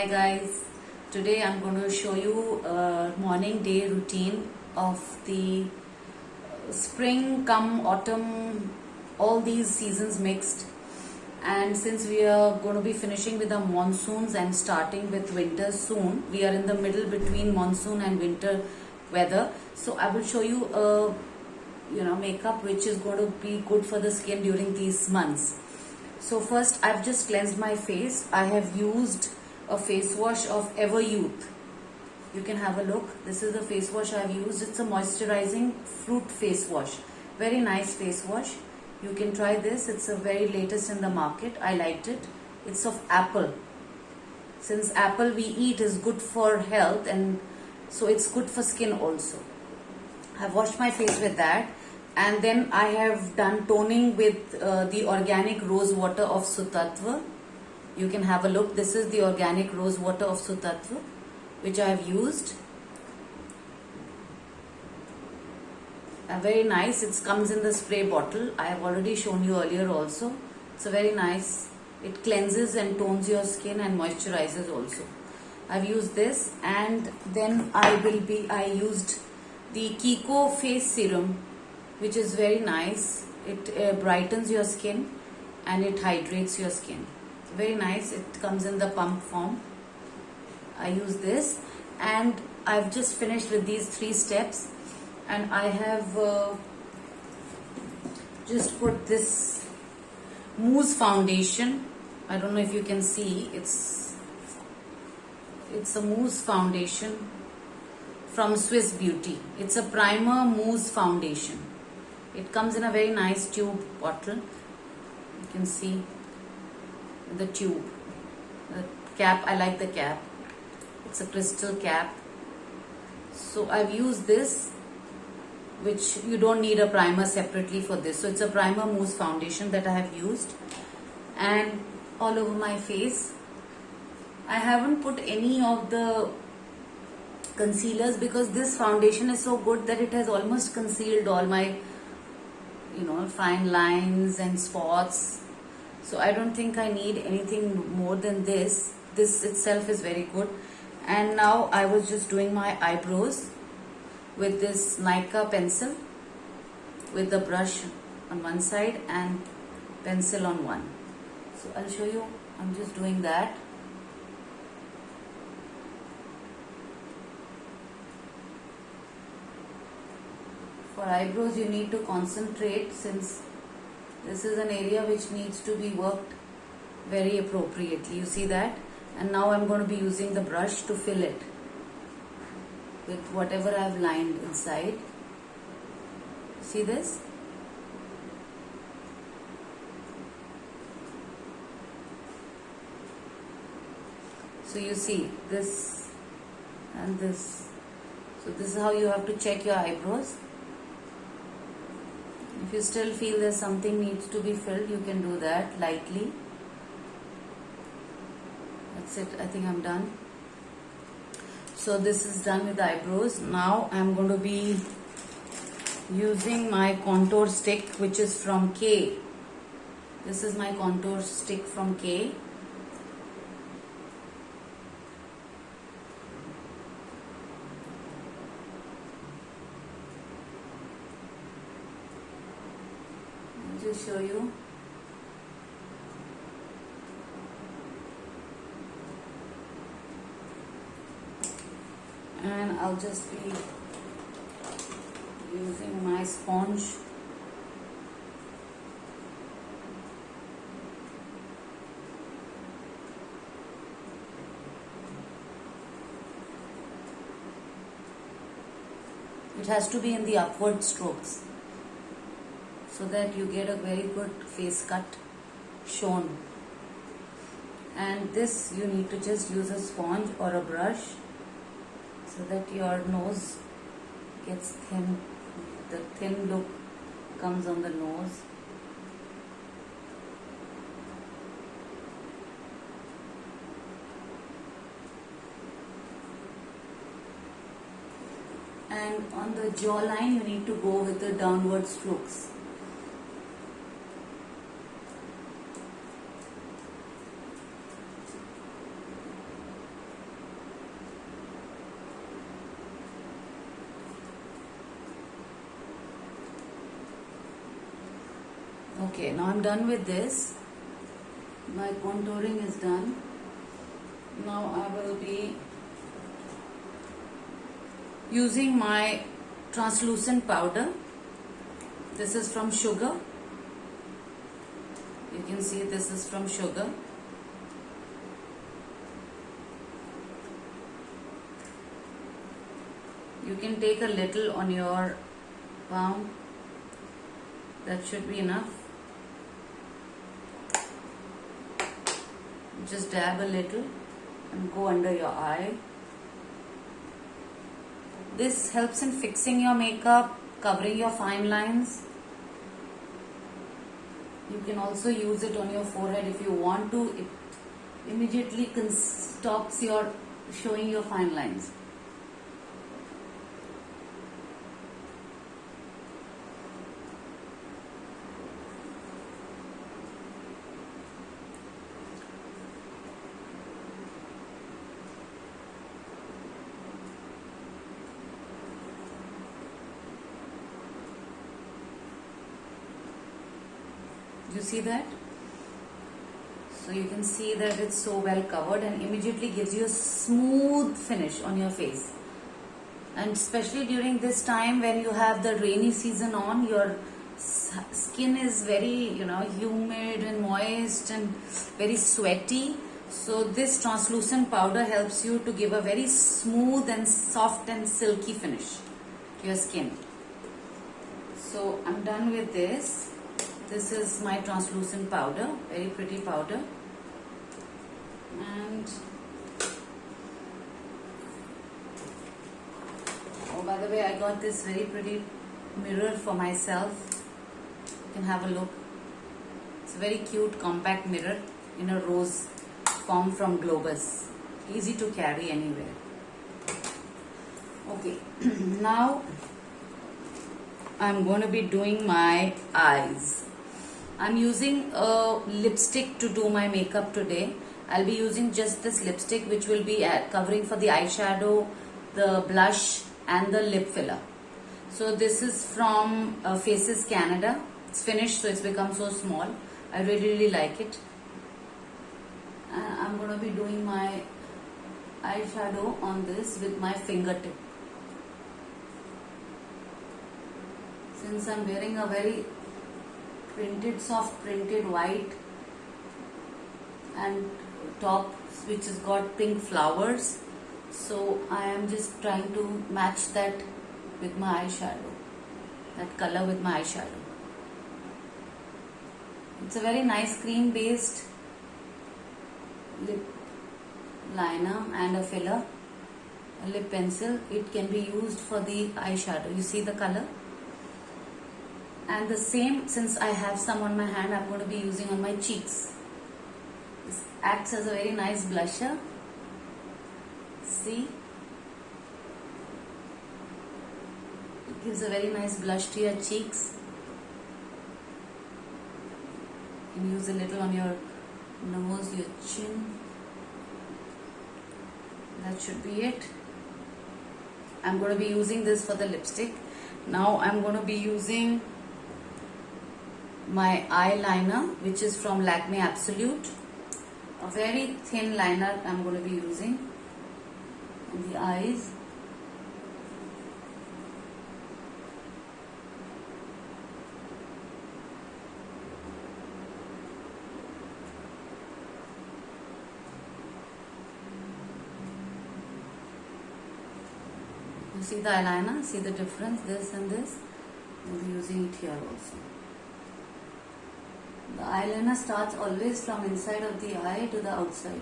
Hi guys, today I'm going to show you a morning day routine of the spring come autumn, all these seasons mixed. And since we are going to be finishing with the monsoons and starting with winter soon, we are in the middle between monsoon and winter weather. So I will show you a makeup which is going to be good for the skin during these months. So first I've just cleansed my face. I have used a face wash of Ever Youth. You can have a look. This is the face wash I've used. It's a moisturizing fruit face wash. Very nice face wash. You can try this. It's a very latest in the market. I liked it. It's of apple. Since apple we eat is good for health, and so it's good for skin also. I've washed my face with that, and then I have done toning with the organic rose water of Sutattva. You can have a look. This is the organic rose water of Sutattva, which I have used. Very nice. It comes in the spray bottle. I have already shown you earlier also. It's a very nice. It cleanses and tones your skin and moisturizes also. I've used this, and then I used the Kiko face serum, which is very nice. It brightens your skin and it hydrates your skin. Very nice. It comes in the pump form. I use this, and I've just finished with these 3 steps, and I have just put this mousse foundation. I don't know if you can see. It's a mousse foundation from Swiss Beauty. It's a primer mousse foundation. It comes in a very nice tube bottle. You can see the tube. The cap, I like the cap. It's a crystal cap. So I've used this, which you don't need a primer separately for this. So it's a primer mousse foundation that I have used, and all over my face. I haven't put any of the concealers because this foundation is so good that it has almost concealed all my fine lines and spots. So I don't think I need anything more than this. This itself is very good. And now I was just doing my eyebrows with this Nika pencil, with the brush on one side and pencil on one. So I'll show you. I'm just doing that. For eyebrows you need to concentrate, since this is an area which needs to be worked very appropriately. You see that? And now I'm going to be using the brush to fill it with whatever I've lined inside. See this? So you see this and this. So this is how you have to check your eyebrows. If you still feel there's something needs to be filled, you can do that lightly. That's it. I think I'm done. So this is done with the eyebrows. Now I'm going to be using my contour stick, which is from K. This is my contour stick from K. I'll just show you. And I'll just be using my sponge. It has to be in the upward strokes so that you get a very good face cut shown. And this you need to just use a sponge or a brush so that your nose gets thin. The thin look comes on the nose. And on the jawline you need to go with the downward strokes. Okay, now I'm done with this. My contouring is done. Now I will be using my translucent powder. This is from Sugar. You can see this is from Sugar. You can take a little on your palm. That should be enough. Just dab a little and go under your eye. This helps in fixing your makeup, covering your fine lines. You can also use it on your forehead if you want to. It immediately stops your showing your fine lines. You see that? So you can see that it's so well covered and immediately gives you a smooth finish on your face. And especially during this time when you have the rainy season on, your skin is very, humid and moist and very sweaty. So this translucent powder helps you to give a very smooth and soft and silky finish to your skin. So I'm done with this. This is my translucent powder, very pretty powder. And oh, by the way, I got this very pretty mirror for myself. You can have a look. It's a very cute compact mirror in a rose form from Globus. Easy to carry anywhere. Okay, now I'm going to be doing my eyes. I'm using a lipstick to do my makeup today. I'll be using just this lipstick, which will be covering for the eyeshadow, the blush and the lip filler. So this is from Faces Canada. It's finished, so it's become so small. I really like it. I'm going to be doing my eyeshadow on this with my fingertip. Since I'm wearing a very soft printed white and top which has got pink flowers, so I am just trying to match that with my eyeshadow, that color with my eyeshadow. It's a very nice cream based lip liner and a filler, a lip pencil. It can be used for the eyeshadow. You see the color? And the same, since I have some on my hand, I'm going to be using on my cheeks. This acts as a very nice blusher. See? It gives a very nice blush to your cheeks. You can use a little on your nose, your chin. That should be it. I'm going to be using this for the lipstick. Now I'm going to be using my eyeliner, which is from Lakme Absolute. A very thin liner I'm going to be using on the eyes. You see the eyeliner? See the difference? This and this. I'll be using it here also. The eyeliner starts always from inside of the eye to the outside.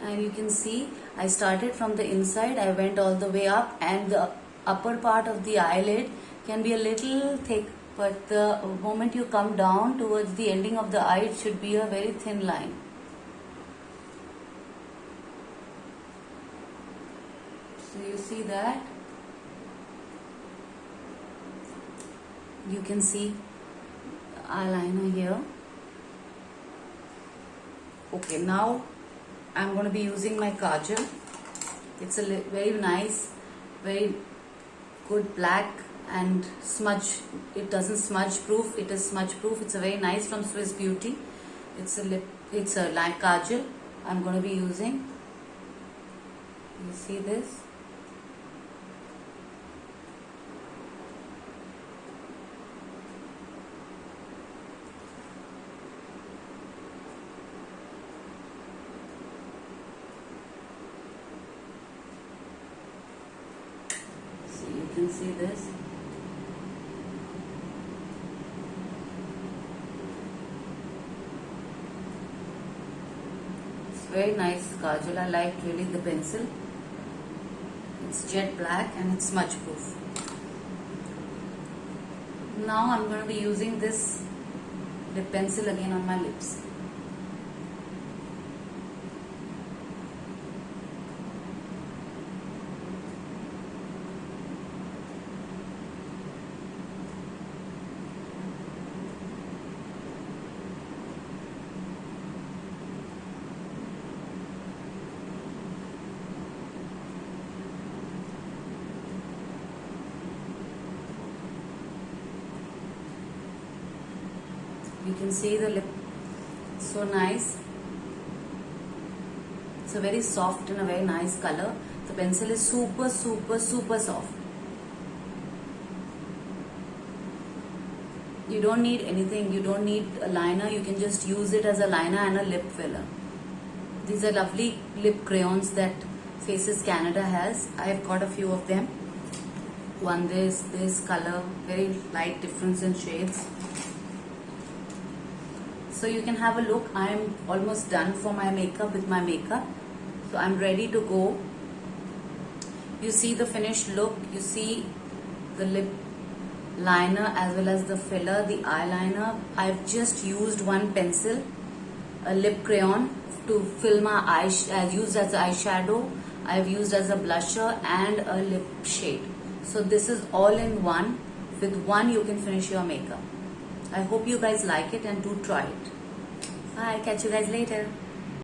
And you can see I started from the inside, I went all the way up, and the upper part of the eyelid can be a little thick, but the moment you come down towards the ending of the eye, it should be a very thin line. So you see that? You can see the eyeliner here. Okay, now I'm going to be using my kajal. It's a very nice, very good black and smudge. It doesn't smudge proof. It is smudge proof. It's a very nice from Swiss Beauty. It's a light kajal. I'm going to be using. You see this? You can see this. It's very nice kajal. I like really the pencil. It's jet black and it's smudge proof. Now I'm going to be using this lip pencil again on my lips. You can see the lip, so nice. It's a very soft and a very nice color. The pencil is super soft. You don't need anything. You don't need a liner. You can just use it as a liner and a lip filler. These are lovely lip crayons that Faces Canada has. I've got a few of them. One this color, very light difference in shades. So you can have a look. I am almost done for my makeup with my makeup. So I'm ready to go. You see the finished look. You see the lip liner as well as the filler, the eyeliner. I've just used one pencil, a lip crayon to fill my eyes. I've used as an eyeshadow. I've used as a blusher and a lip shade. So this is all in one. With one you can finish your makeup. I hope you guys like it and do try it. Bye. Catch you guys later.